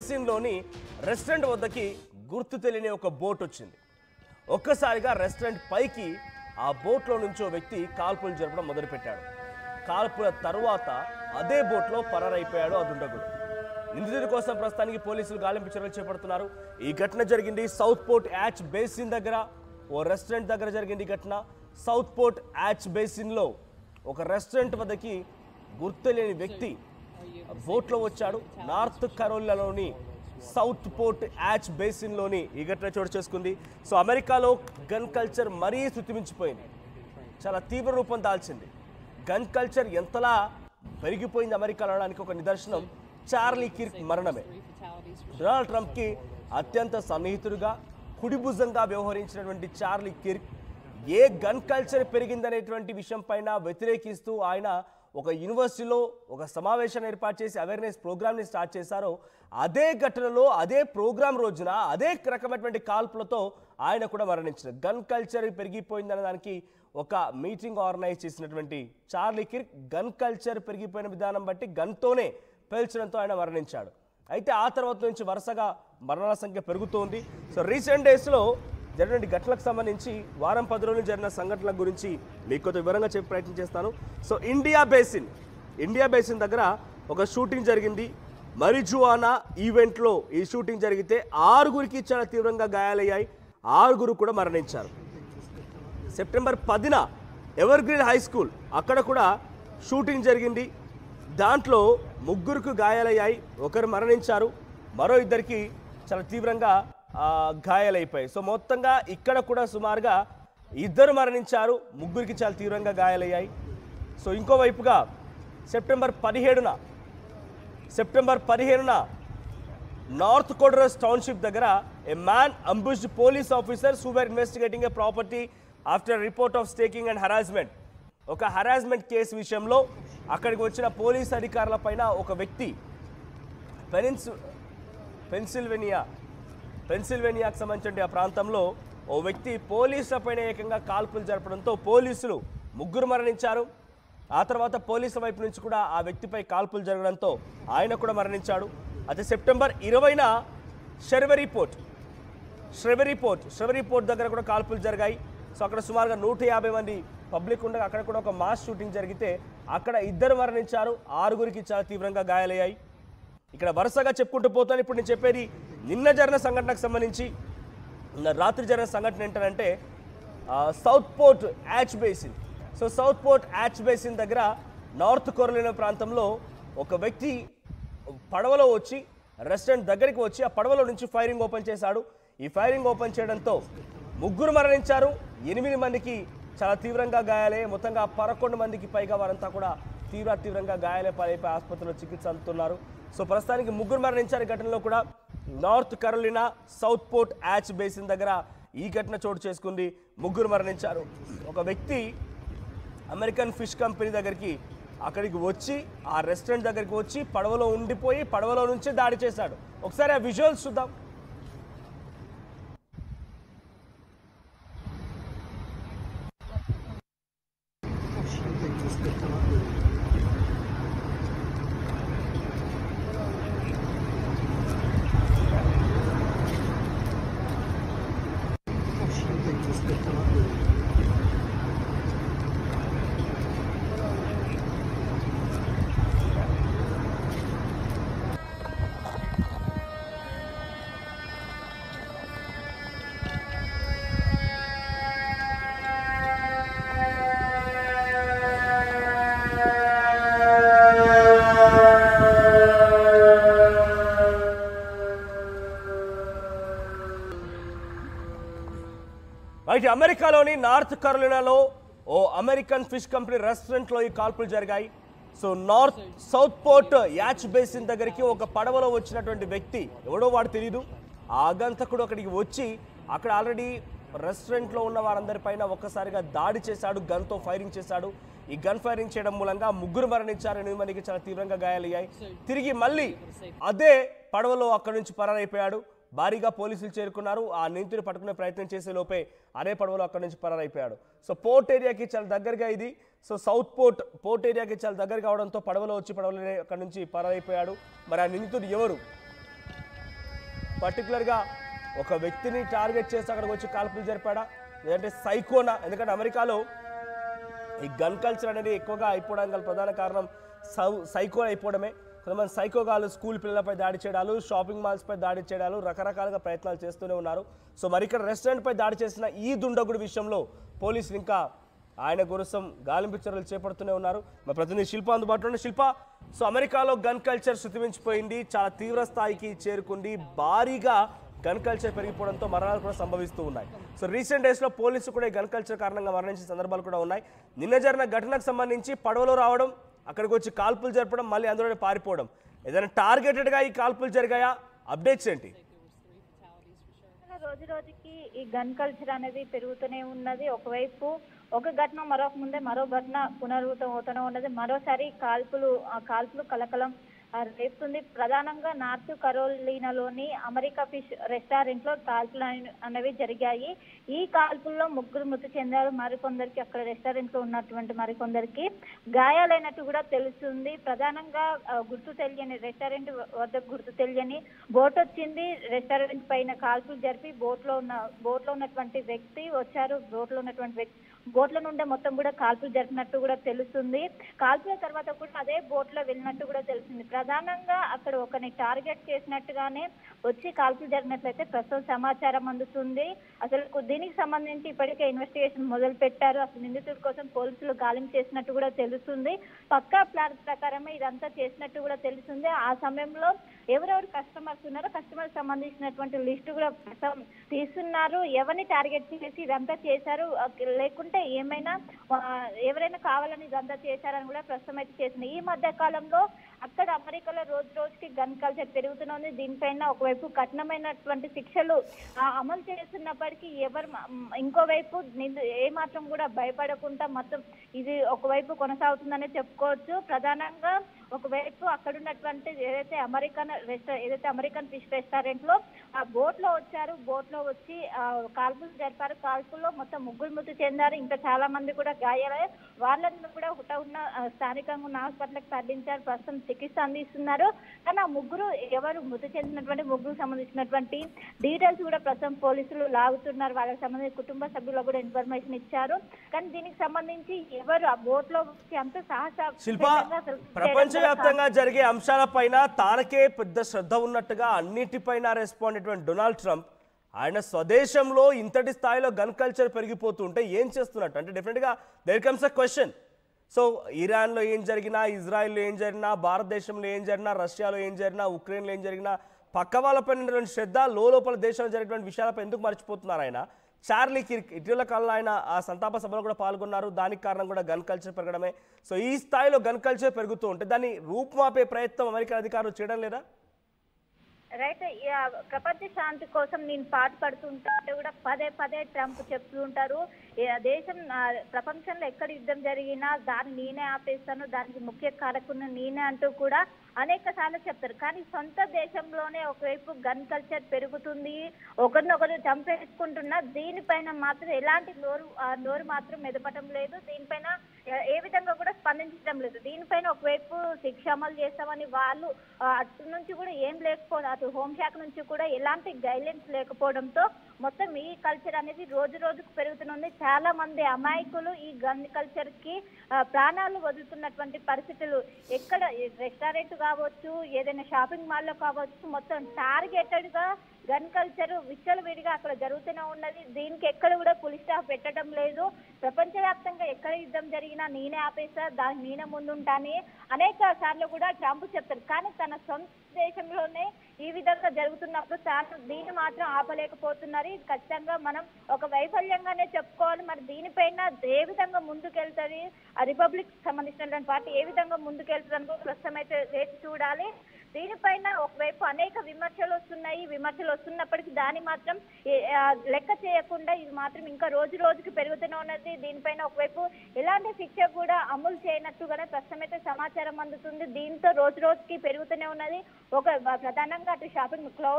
బేసిన్లోని restaurant వద్దకి గుర్తు తెలియని ఒక బోట్ వచ్చింది. ఒక్కసారిగా రెస్టారెంట్ పైకి ఆ బోట్లో నుంచి ఓ వ్యక్తి కాల్పులు జరపడం మొదలుపెట్టాడు. కాల్పుల తరువాత అదే బోట్లో పరారైపోయాడు ఆ దుండగుడు. నిందితుడి కోసం ప్రస్తుతానికి పోలీసులు గాలింపు చర్యలు చేపడుతున్నారు. ఈ ఘటన జరిగింది సౌత్ పోర్ట్ యాచ్ బేసిన్ దగ్గర, ఓ రెస్టారెంట్ దగ్గర జరిగింది ఈ ఘటన. సౌత్ పోర్ట్ యాచ్ బేసిన్లో ఒక రెస్టారెంట్ వద్దకి గుర్తులేని వ్యక్తి బోట్లో వచ్చాడు. నార్త్ కరోలినాలోని సౌత్ పోర్ట్ యాచ్ బేసిన్లోని ఈ ఘటన చోటు చేసుకుంది. సో అమెరికాలో గన్ కల్చర్ మరీ శృతిమించిపోయింది, చాలా తీవ్ర రూపం దాల్చింది. గన్ కల్చర్ ఎంతలా పెరిగిపోయింది అమెరికాలో అనడానికి ఒక నిదర్శనం చార్లీ కిర్క్ మరణమే. డొనాల్డ్ ట్రంప్కి అత్యంత సన్నిహితుడుగా కుడిభుజంగా వ్యవహరించినటువంటి చార్లీ కిర్క్ ఏ గన్ కల్చర్ పెరిగిందనేటువంటి విషయం పైన వ్యతిరేకిస్తూ ఆయన ఒక యూనివర్సిటీలో ఒక సమావేశాన్ని ఏర్పాటు చేసి అవేర్నెస్ ప్రోగ్రామ్ని స్టార్ట్ చేశారో అదే ఘటనలో అదే ప్రోగ్రామ్ రోజున అదే రకమైనటువంటి కాల్పులతో ఆయన కూడా మరణించారు. గన్ కల్చర్ పెరిగిపోయిందనే దానికి ఒక మీటింగ్ ఆర్గనైజ్ చేసినటువంటి చార్లీ కిర్క్ గన్ కల్చర్ పెరిగిపోయిన విధానం బట్టి గన్తోనే పేల్చడంతో ఆయన మరణించాడు. అయితే ఆ తర్వాత నుంచి వరుసగా మరణాల సంఖ్య పెరుగుతోంది. సో రీసెంట్ డేస్లో జరిగిన ఘటనలకు సంబంధించి వారం 10 రోజులు జరిగిన సంఘటనల గురించి మీకు కొంత వివరంగా చెప్పే ప్రయత్నం చేస్తాను. సో ఇండియా బేసిన్ దగ్గర ఒక షూటింగ్ జరిగింది. marijuana ఈవెంట్లో ఈ షూటింగ్ జరిగితే 6గురికి చాలా తీవ్రంగా గాయాలయ్యాయి, 6గురు కూడా మరణించారు. సెప్టెంబర్ 10న ఎవర్గ్రీన్ హై స్కూల్ అక్కడ కూడా షూటింగ్ జరిగింది. దాంట్లో 3గురికి గాయాలయ్యాయి, 1 మరణించారు, మరో 2కి చాలా తీవ్రంగా గాయాలైపోయాయి. సో మొత్తంగా ఇక్కడ కూడా సుమారుగా 2 మరణించారు, 3గురికి చాలా తీవ్రంగా గాయాలయ్యాయి. సో ఇంకోవైపుగా సెప్టెంబర్ 17న నార్త్ కోడరస్ టౌన్షిప్ దగ్గర a man ambushed police officers who were investigating a property after report of stalking and harassment. ఒక హరాస్మెంట్ కేసు విషయంలో అక్కడికి వచ్చిన పోలీస్ అధికారుల పైన ఒక వ్యక్తి పెన్సిల్వేనియాకు సంబంధించిన ఆ ప్రాంతంలో ఓ వ్యక్తి పోలీసుల పైన ఏకంగా కాల్పులు జరపడంతో పోలీసులు 3గురు మరణించారు. ఆ తర్వాత పోలీసుల వైపు నుంచి కూడా ఆ వ్యక్తిపై కాల్పులు జరగడంతో ఆయన కూడా మరణించాడు. అయితే సెప్టెంబర్ 20న ష్రెవెరీపోర్ట్ దగ్గర కూడా కాల్పులు జరిగాయి. సో అక్కడ సుమారుగా 150 మంది పబ్లిక్ ఉండగా అక్కడ కూడా ఒక మాస్ షూటింగ్ జరిగితే అక్కడ 2 మరణించారు, 6గురికి చాలా తీవ్రంగా గాయాలయ్యాయి. ఇక్కడ వరుసగా చెప్పుకుంటూ పోతాను. ఇప్పుడు నేను చెప్పేది నిన్న జరిగిన సంఘటనకు సంబంధించి. రాత్రి జరిగిన సంఘటన ఏంటంటే south port Yacht basin. So south port Yacht Basin దగ్గర నార్త్ కరోలినా ప్రాంతంలో ఒక వ్యక్తి పడవలో వచ్చి రెస్టారెంట్ దగ్గరికి వచ్చి ఆ పడవలో నుంచి ఫైరింగ్ ఓపెన్ చేశాడు. ఈ ఫైరింగ్ ఓపెన్ చేయడంతో 3గురు మరణించారు, 8 మందికి చాలా తీవ్రంగా గాయాలే. మొత్తంగా 11 మందికి పైగా వారంతా కూడా తీవ్రంగా గాయాలే పాలైపోయి ఆసుపత్రిలో చికిత్స అందుతున్నారు. సో ప్రస్తుతానికి 3గురు మరణించారు. ఈ ఘటనలో కూడా North Carolina Southport Yacht Basin దగ్గర ఈ ఘటన చోటు చేసుకుంది. 3గురు మరణించారు. ఒక వ్యక్తి అమెరికన్ ఫిష్ కంపెనీ అక్కడికి వచ్చి ఆ రెస్టారెంట్ దగ్గరికి వచ్చి పడవలో ఉండిపోయి పడవలో నుంచి దాడి చేశాడు. ఒకసారి ఆ విజువల్స్ చూద్దాం. రైట్, అమెరికాలోని నార్త్ కరోలినాలో ఓ అమెరికన్ ఫిష్ కంపెనీ రెస్టారెంట్లో ఈ కాల్పులు జరిగాయి. So south port Yacht basin దగ్గరికి ఒక పడవలో వచ్చినటువంటి వ్యక్తి ఎవడో వాడు తెలియదు, ఆ ఆగంతకుడు అక్కడికి వచ్చి అక్కడ ఆల్రెడీ రెస్టారెంట్లో ఉన్న వారందరిపైన ఒక్కసారిగా దాడి చేశాడు, గన్తో ఫైరింగ్ చేశాడు. ఈ గన్ ఫైరింగ్ చేయడం మూలంగా 3గురు మరణించారు, 8 మందికి చాలా తీవ్రంగా గాయాలయ్యాయి. తిరిగి మళ్ళీ అదే పడవలో అక్కడి నుంచి పరారైపోయాడు. భారీగా పోలీసులు చేరుకున్నారు. ఆ నిందితుడిని పట్టుకునే ప్రయత్నం చేసే లోపే అదే పడవలో అక్కడి నుంచి పరారైపోయాడు. సో పోర్ట్ ఏరియాకి చాలా దగ్గరగా ఇది. సో సౌత్ పోర్ట్ ఏరియాకి చాలా దగ్గర కావడంతో పడవలో వచ్చి పడవలో అక్కడి నుంచి పరారైపోయాడు. మరి ఆ నిందితుడు ఎవరు? పర్టికులర్గా ఒక వ్యక్తిని టార్గెట్ చేసి అక్కడికి వచ్చి కాల్పులు జరిపాడా, లేదంటే సైకోనా? ఎందుకంటే అమెరికాలో ఈ గన్ కల్చర్ అనేది ఎక్కువగా అయిపోవడానికి గల ప్రధాన కారణం సైకో అయిపోవడమే. కొంతమంది సైకోగాలు స్కూల్ పిల్లలపై దాడి చేయడాలు, షాపింగ్ మాల్స్పై దాడి చేయడాలు, రకరకాలుగా ప్రయత్నాలు చేస్తూనే ఉన్నారు. సో మరి ఇక్కడ రెస్టారెంట్పై దాడి చేసిన ఈ దుండగుడి విషయంలో పోలీసులు ఇంకా ఆయన కోసం గాలింపు చర్యలు చేపడుతూనే ఉన్నారు. మా ప్రతినిధి శిల్ప అందుబాటులో ఉంది. శిల్ప, సో అమెరికాలో గన్ కల్చర్ శృతిమించిపోయింది, చాలా తీవ్ర స్థాయికి చేరుకుంది, భారీగా గన్ కల్చర్ పెరిగిపోవడంతో మరణాలు కూడా సంభవిస్తూ ఉన్నాయి. సో రీసెంట్ డేస్లో పోలీసులు కూడా ఈ గన్ కల్చర్ కారణంగా మరణించిన సందర్భాలు కూడా ఉన్నాయి. నిన్న జరిగిన ఘటనకు సంబంధించి పడవలో రావడం, అక్కడికి వచ్చి కాల్పులు జరపడం, మళ్ళీ అందులోనే పారిపోవడం, ఏదైనా టార్గెటెడ్గా ఈ కాల్పులు జరిగాయా? అప్డేట్స్ ఏంటి? రోజు రోజుకి ఈ గన్ కల్చర్ అనేది పెరుగుతూనే ఉన్నది. ఒకవైపు ఒక ఘటన మరో ఘటన పునరావృతం అవుతూనే ఉన్నది. మరోసారి కాల్పులు కలకలం రేపుతుంది. ప్రధానంగా నార్త్ కరోలినాలోని అమెరికా ఫిష్ రెస్టారెంట్ లో కాల్పులు అనేవి జరిగాయి. ఈ కాల్పుల్లో 3 మృతి చెందారు. మరికొందరికి అక్కడ రెస్టారెంట్ లో ఉన్నటువంటి మరికొందరికి గాయాలైనట్టు కూడా తెలుస్తుంది. ప్రధానంగా గుర్తు తెలియని రెస్టారెంట్ వద్ద గుర్తు తెలియని బోట్ వచ్చింది. రెస్టారెంట్ పైన కాల్పులు జరిపి బోట్ లో ఉన్నటువంటి వ్యక్తి వచ్చారు. బోట్ల నుండే మొత్తం కూడా కాల్పులు జరిపినట్టు కూడా తెలుస్తుంది. కాల్పుల తర్వాత కూడా అదే బోట్ లో వెళ్ళినట్టు కూడా తెలిసింది. ప్రధానంగా అక్కడ ఒకరిని టార్గెట్ చేసినట్టుగానే వచ్చి కాల్పులు జరిగినట్లయితే ప్రస్తుతం సమాచారం అందుతుంది. అసలు దీనికి సంబంధించి ఇప్పటికే ఇన్వెస్టిగేషన్ మొదలు పెట్టారు. అసలు నిందితుడి కోసం పోలీసులు గాలింపు చేసినట్టు కూడా తెలుస్తుంది. పక్కా ప్లాన్ ప్రకారమే ఇదంతా చేసినట్టు కూడా తెలుస్తుంది. ఆ సమయంలో ఎవరెవరు కస్టమర్స్ ఉన్నారో కస్టమర్స్ సంబంధించినటువంటి లిస్టు కూడా తీస్తున్నారు. ఎవరిని టార్గెట్ చేసి ఇదంతా చేశారు, లేకుంటే ఎవరైనా కావాలని ఇదంతా చేశారని కూడా ప్రస్తుతం అయితే చేసింది. ఈ మధ్య కాలంలో అక్కడ అమెరికాలో రోజు రోజుకి గన్ కల్చర్ పెరుగుతున్నది. దీనిపైన ఒకవైపు కఠినమైనటువంటి శిక్షలు అమలు చేస్తున్నప్పటికీ ఇంకోవైపు ఏమాత్రం కూడా భయపడకుండా మొత్తం ఇది ఒకవైపు కొనసాగుతుందనే చెప్పుకోవచ్చు. ప్రధానంగా ఒకవైపు అక్కడ ఉన్నటువంటి ఏదైతే అమెరికన్ ఫిష్ రెస్టారెంట్ లో ఆ బోట్ లో వచ్చారు. బోట్ లో వచ్చి కాల్పులు జరిపారు. కాల్పుల్లో మొత్తం 3 మృతి చెందారు. ఇంకా చాలా మంది కూడా గాయాలయ్యారు. వాళ్ళని కూడా స్థానికంగా ఉన్న హాస్పిటల్కి తరలించారు. ప్రస్తుతం చికిత్స అందిస్తున్నారు. కానీ ఆ ఎవరు మృతి చెందినటువంటి 3 సంబంధించినటువంటి డీటెయిల్స్ కూడా ప్రస్తుతం పోలీసులు లాగుతున్నారు. వాళ్ళకి సంబంధించి కుటుంబ సభ్యులకు కూడా ఇన్ఫర్మేషన్ ఇచ్చారు. కానీ దీనికి సంబంధించి ఎవరు ఆ బోట్ లో అంత ప్రపంచవ్యాప్తంగా జరిగే అంశాలపైన తానకే పెద్ద శ్రద్ధ ఉన్నట్టుగా అన్నిటిపైన రెస్పాండ్ అయినటువంటి డొనాల్డ్ ట్రంప్ ఆయన స్వదేశంలో ఇంతటి స్థాయిలో గన్ కల్చర్ పెరిగిపోతుంటే ఏం చేస్తున్నట్టు? అంటే డెఫినెట్గా there comes a question. So ఇరాన్లో ఏం జరిగినా, ఇజ్రాయెల్లో ఏం జరిగినా, భారతదేశంలో ఏం జరిగినా, రష్యాలో ఏం జరిగినా, ఉక్రెయిన్లో ఏం జరిగినా పక్క వాళ్ళపైన శ్రద్ధ లోపల దేశంలో జరిగినటువంటి విషయాలపై ఎందుకు మర్చిపోతున్నారు ఆయన? చార్లీ కిర్క్ ఇటీవల కాలంలో ఆయన ఆ సంతాప సభలో కూడా పాల్గొన్నారు. దానికి కారణం కూడా గన్ కల్చర్ పెరగడమే. సో ఈ స్థాయిలో గన్ కల్చర్ పెరుగుతూ ఉంటే దాన్ని రూపుమాపే ప్రయత్నం అమెరికా అధికారులు చేయడం లేదా? రైట్. ప్రపంచ శాంతి కోసం నేను పాటుపడుతుంటే కూడా పదే ట్రంప్ చెప్తూ ఉంటారు, దేశం ప్రపంచంలో ఎక్కడ యుద్ధం జరిగినా దాన్ని నేనే ఆపేస్తాను, దానికి ముఖ్య కారకుని నేనే అంటూ కూడా అనేక సార్లు చెప్తారు. కానీ సొంత దేశంలోనే ఒకవైపు గన్ కల్చర్ పెరుగుతుంది, ఒకరినొకరు చంపేసుకుంటున్నా, దీనిపైన మాత్రం ఎలాంటి నోరు మాత్రం మెదపటం లేదు. దీనిపైన ఏ విధంగా కూడా స్పందించడం లేదు. దీనిపైన ఒకవైపు శిక్ష అమలు చేస్తామని వాళ్ళు అటు నుంచి కూడా ఏం లేకపోవడం, అటు హోంశాఖ నుంచి కూడా ఎలాంటి గైడ్లైన్స్ లేకపోవడంతో మొత్తం ఈ కల్చర్ అనేది రోజు రోజుకు పెరుగుతుంది. చాలా మంది అమాయకులు ఈ గన్ కల్చర్ కి ప్రాణాలు వదులుతున్నటువంటి పరిస్థితులు ఎక్కడ రెస్టారెంట్ కావచ్చు, ఏదైనా షాపింగ్ మాల్లో కావచ్చు, మొత్తం టార్గెటెడ్ గా గన్ కల్చర్ విచ్చలవిడిగా అక్కడ జరుగుతూనే ఉన్నది. దీనికి ఎక్కడ కూడా పులి స్టాప్ పెట్టడం లేదు. ప్రపంచవ్యాప్తంగా ఎక్కడ యుద్ధం జరిగినా నేనే ఆపేస్తా, దానికి నేనే ముందుంటాని అనేక సార్లు కూడా ట్రంప్ చెప్తారు. కానీ తన సొంత దేశంలోనే ఈ విధంగా జరుగుతున్నప్పుడు తాను దీన్ని మాత్రం ఆపలేకపోతున్నారు. ఖచ్చితంగా మనం ఒక వైఫల్యంగానే చెప్పుకోవాలి. మరి దీనిపైన ఏ విధంగా ముందుకెళ్తుంది, ఆ రిపబ్లిక్ సంబంధించినటువంటి పార్టీ ఏ విధంగా ముందుకెళ్తుందని ప్రస్తుతం అయితే వేచి చూడాలి. దీనిపైన ఒకవైపు అనేక విమర్శలు వస్తున్నాయి. విమర్శలు వస్తున్నప్పటికీ దాన్ని మాత్రం లెక్క చేయకుండా ఇది మాత్రం ఇంకా రోజు రోజుకి పెరుగుతూనే ఉన్నది. దీనిపైన ఒకవైపు ఎలాంటి శిక్ష కూడా అమలు చేయనట్టుగానే ప్రస్తుతం అయితే సమాచారం అందుతుంది. దీంతో రోజు రోజుకి పెరుగుతూనే ఉన్నది. ప్రధానంగా అటు షాపింగ్ క్లౌడ్